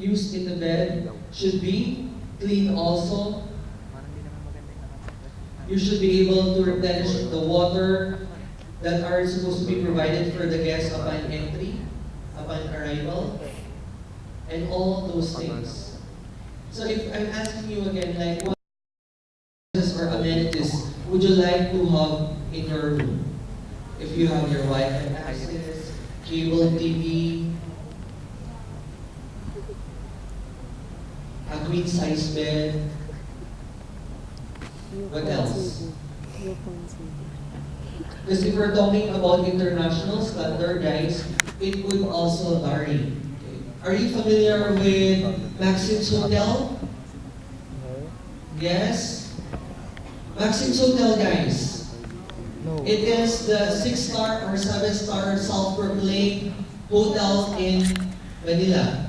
used in the bed should be clean also. You should be able to replenish the water that are supposed to be provided for the guests upon entry, upon arrival, and all those things. So if I'm asking you again, like what or amenities would you like to have in your room? If you have your Wi-Fi access, cable TV, a queen size bed, what else? Because if we're talking about international standard, guys, it would also vary. Okay. Are you familiar with Maxim's Hotel? Yes? Maxim's Hotel, guys. It is the 6-star or 7-star self-proclaimed hotel in Manila.